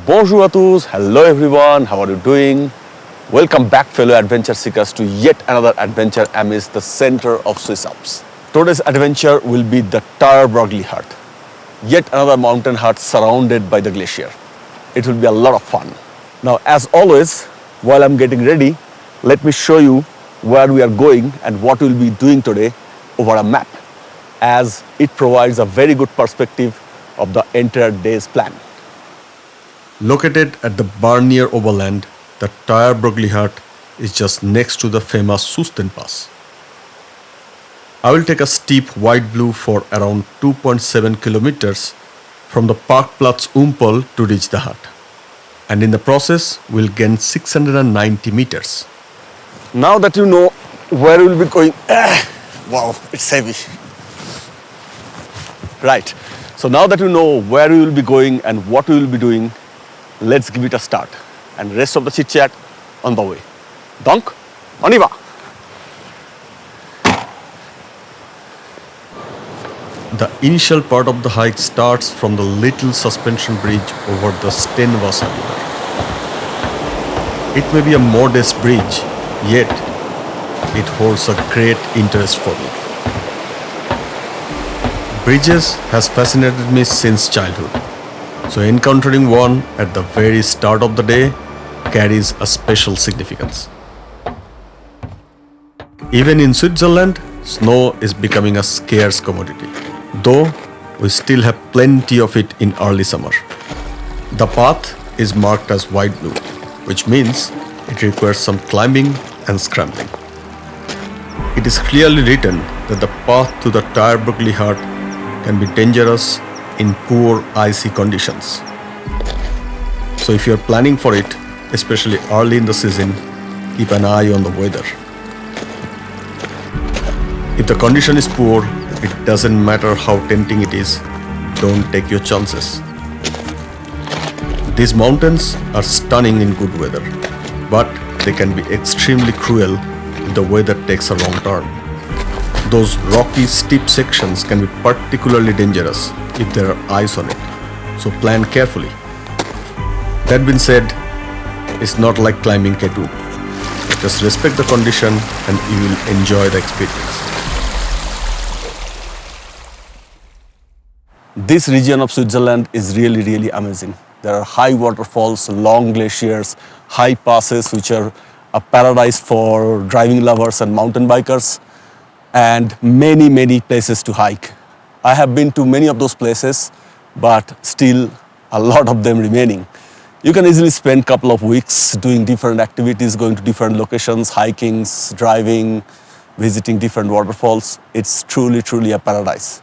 Bonjour à tous, hello everyone, how are you doing? Welcome back fellow adventure seekers to yet another adventure amidst the center of Swiss Alps. Today's adventure will be the Tierberglihütte, yet another mountain hut surrounded by the glacier. It will be a lot of fun. Now as always, while I'm getting ready, let me show you where we are going and what we'll be doing today over a map, as it provides a very good perspective of the entire day's plan. Located at the Barnier Overland, the Tierberglihütte is just next to the famous Susten Pass. I will take a steep white blue for around 2.7 kilometers from the Parkplatz Umpel to reach the hut. And in the process, we'll gain 690 meters. Now that you know where we'll be going, wow, it's heavy. Right, so now that you know where we will be going and what we will be doing, let's give it a start, and rest of the chit chat on the way. Donc, on y va! The initial part of the hike starts from the little suspension bridge over the Stenwasser River. It may be a modest bridge, yet it holds a great interest for me. Bridges has fascinated me since childhood. So encountering one at the very start of the day carries a special significance. Even in Switzerland, snow is becoming a scarce commodity, though we still have plenty of it in early summer. The path is marked as white blue, which means it requires some climbing and scrambling. It is clearly written that the path to the Tierberglihütte can be dangerous in poor icy conditions. So if you are planning for it, especially early in the season, keep an eye on the weather. If the condition is poor, it doesn't matter how tempting it is, don't take your chances. These mountains are stunning in good weather, but they can be extremely cruel if the weather takes a wrong turn. Those rocky, steep sections can be particularly dangerous if there are ice on it, so plan carefully. That being said, it's not like climbing K2. Just respect the condition and you will enjoy the experience. This region of Switzerland is really amazing. There are high waterfalls, long glaciers, high passes which are a paradise for driving lovers and mountain bikers, and many places to hike. I have been to many of those places, but still a lot of them remaining. You can easily spend a couple of weeks doing different activities, going to different locations, hiking, driving, visiting different waterfalls. It's truly a paradise.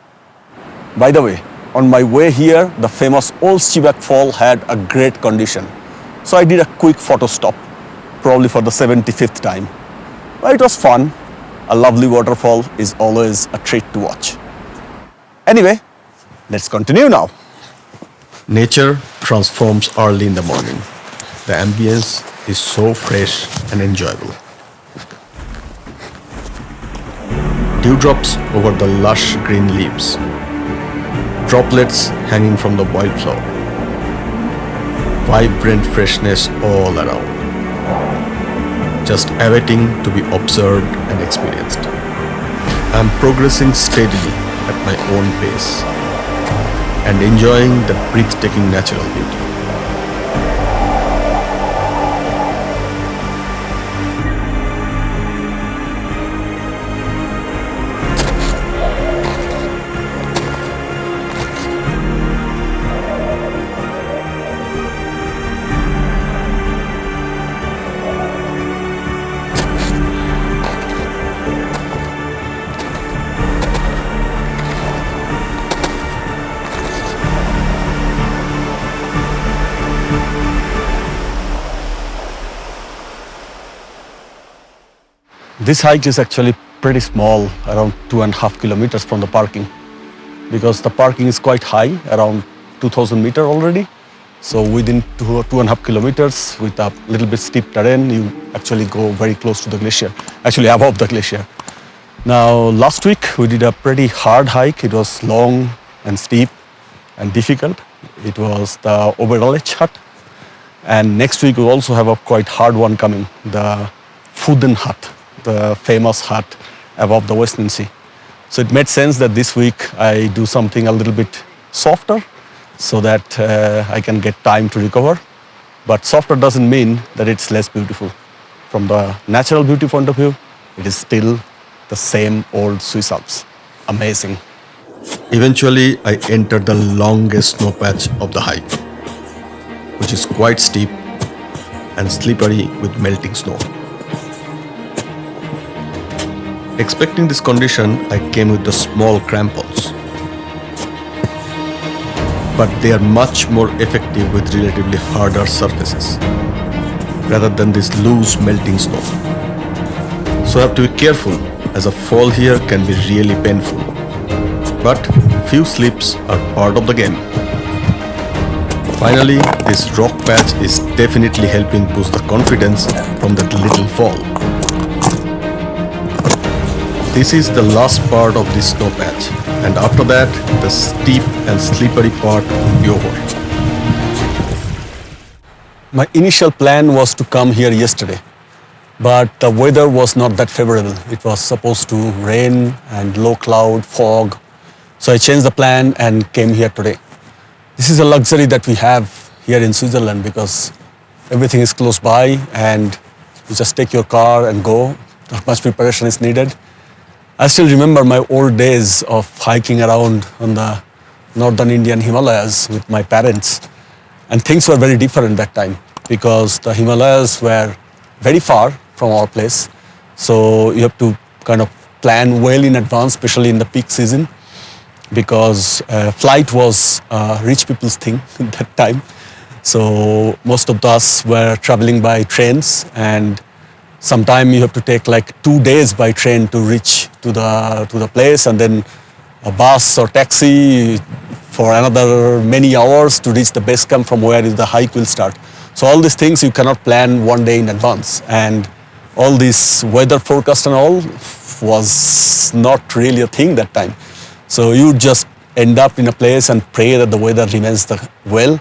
By the way, on my way here, the famous Old Stiebach Fall had a great condition. So I did a quick photo stop, probably for the 75th time. But it was fun. A lovely waterfall is always a treat to watch. Anyway, let's continue now. Nature transforms early in the morning. The ambience is so fresh and enjoyable. Dewdrops over the lush green leaves. Droplets hanging from the wildflower. Vibrant freshness all around. Just awaiting to be observed and experienced. I'm progressing steadily at my own pace and enjoying the breathtaking natural beauty. This hike is actually pretty small, around 2.5 kilometers from the parking, because the parking is quite high, around 2,000 meters already. So within 2.5 kilometers with a little bit steep terrain, you actually go very close to the glacier, actually above the glacier. Now last week we did a pretty hard hike. It was long and steep and difficult. It was the Oberalech hut. And next week we also have a quite hard one coming, the Fuden hut, the famous hut above the Western Sea. So it made sense that this week I do something a little bit softer so that I can get time to recover. But softer doesn't mean that it's less beautiful. From the natural beauty point of view, it is still the same old Swiss Alps. Amazing. Eventually, I entered the longest snow patch of the hike, which is quite steep and slippery with melting snow. Expecting this condition, I came with the small crampons. But they are much more effective with relatively harder surfaces, rather than this loose melting snow. So I have to be careful, as a fall here can be really painful. But few slips are part of the game. Finally, this rock patch is definitely helping boost the confidence from that little fall. This is the last part of this snow patch, and after that, the steep and slippery part will be over. My initial plan was to come here yesterday, but the weather was not that favorable. It was supposed to rain and low cloud, fog. So I changed the plan and came here today. This is a luxury that we have here in Switzerland because everything is close by and you just take your car and go. Not much preparation is needed. I still remember my old days of hiking around on the northern Indian Himalayas with my parents. And things were very different that time because the Himalayas were very far from our place. So you have to kind of plan well in advance, especially in the peak season, because flight was rich people's thing at that time. So most of us were traveling by trains, and sometime you have to take like 2 days by train to reach to the place, and then a bus or taxi for another many hours to reach the base camp from where the hike will start. So all these things you cannot plan one day in advance, and all this weather forecast and all was not really a thing that time. So you just end up in a place and pray that the weather remains well.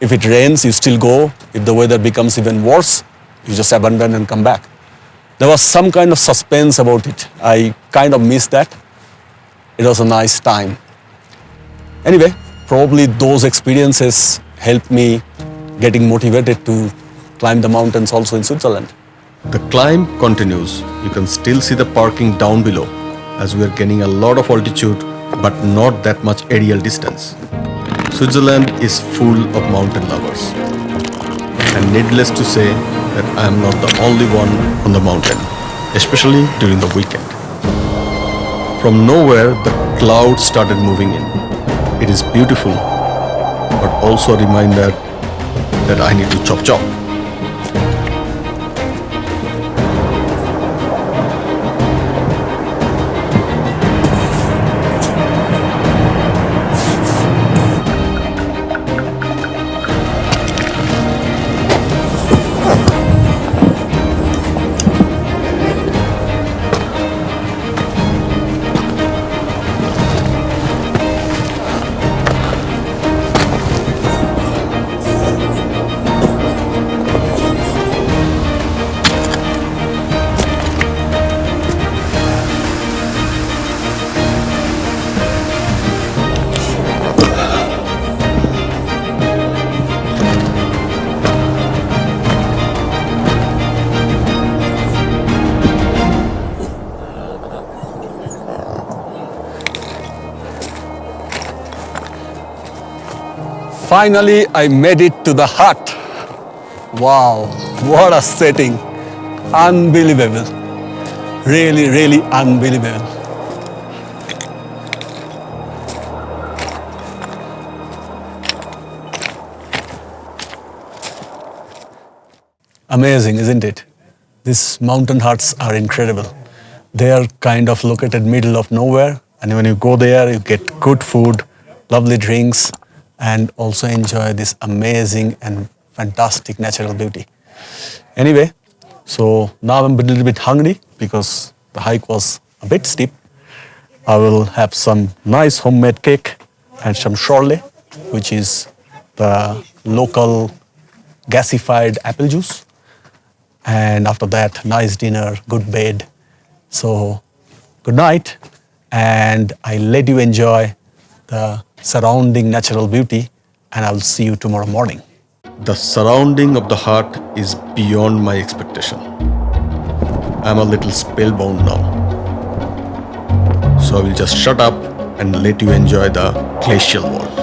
If it rains, you still go. If the weather becomes even worse, you just abandon and come back. There was some kind of suspense about it. I kind of missed that. It was a nice time. Anyway, probably those experiences helped me getting motivated to climb the mountains also in Switzerland. The climb continues. You can still see the parking down below as we are gaining a lot of altitude but not that much aerial distance. Switzerland is full of mountain lovers. And needless to say that I am not the only one on the mountain, especially during the weekend. From nowhere, the clouds started moving in. It is beautiful, but also a reminder that I need to chop. Finally, I made it to the hut. Wow, what a setting. Unbelievable. Really, really unbelievable. Amazing, isn't it? These mountain huts are incredible. They are kind of located middle of nowhere, and when you go there, you get good food, lovely drinks, and also enjoy this amazing and fantastic natural beauty. Anyway, so now I'm a little bit hungry because the hike was a bit steep. I will have some nice homemade cake and some shorle, which is the local gasified apple juice. And after that, nice dinner, good bed. So, good night. And I let you enjoy the surrounding natural beauty. And I will see you tomorrow morning. The surrounding of the hut is beyond my expectation. I'm a little spellbound now. So I will just shut up and let you enjoy the glacial world.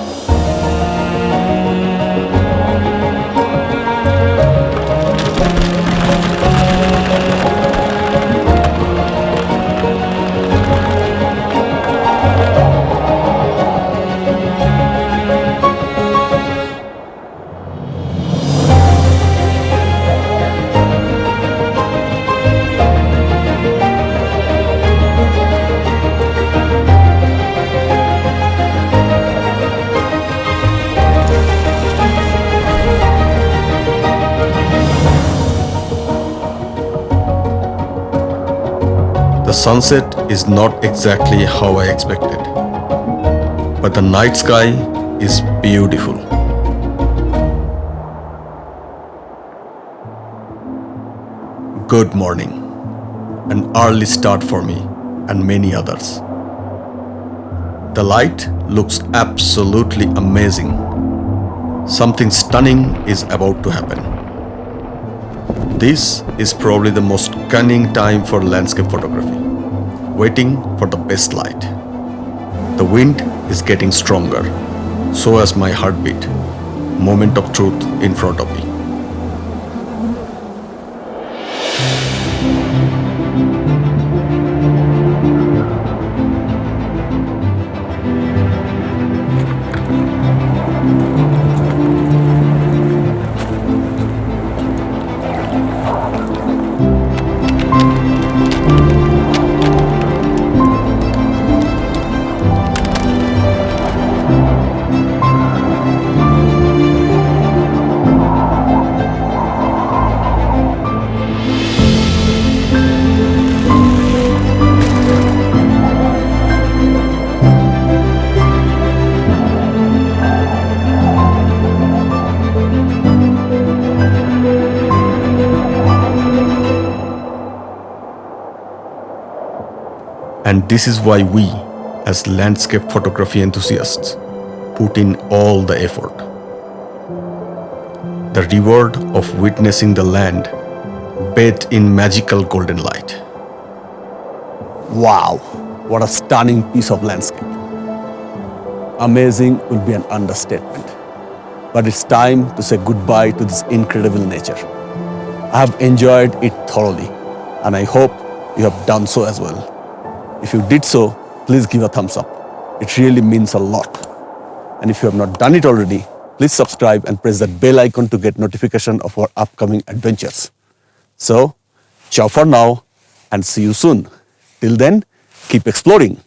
The sunset is not exactly how I expected, but the night sky is beautiful. Good morning, an early start for me and many others. The light looks absolutely amazing. Something stunning is about to happen. This is probably the most cunning time for landscape photography, waiting for the best light. The wind is getting stronger, so as my heartbeat. Moment of truth in front of me. And this is why we, as landscape photography enthusiasts, put in all the effort. The reward of witnessing the land bathed in magical golden light. Wow, what a stunning piece of landscape. Amazing will be an understatement. But it's time to say goodbye to this incredible nature. I have enjoyed it thoroughly, and I hope you have done so as well. If you did so, please give a thumbs up. It really means a lot. And if you have not done it already, please subscribe and press that bell icon to get notification of our upcoming adventures. So, ciao for now and see you soon. Till then, keep exploring.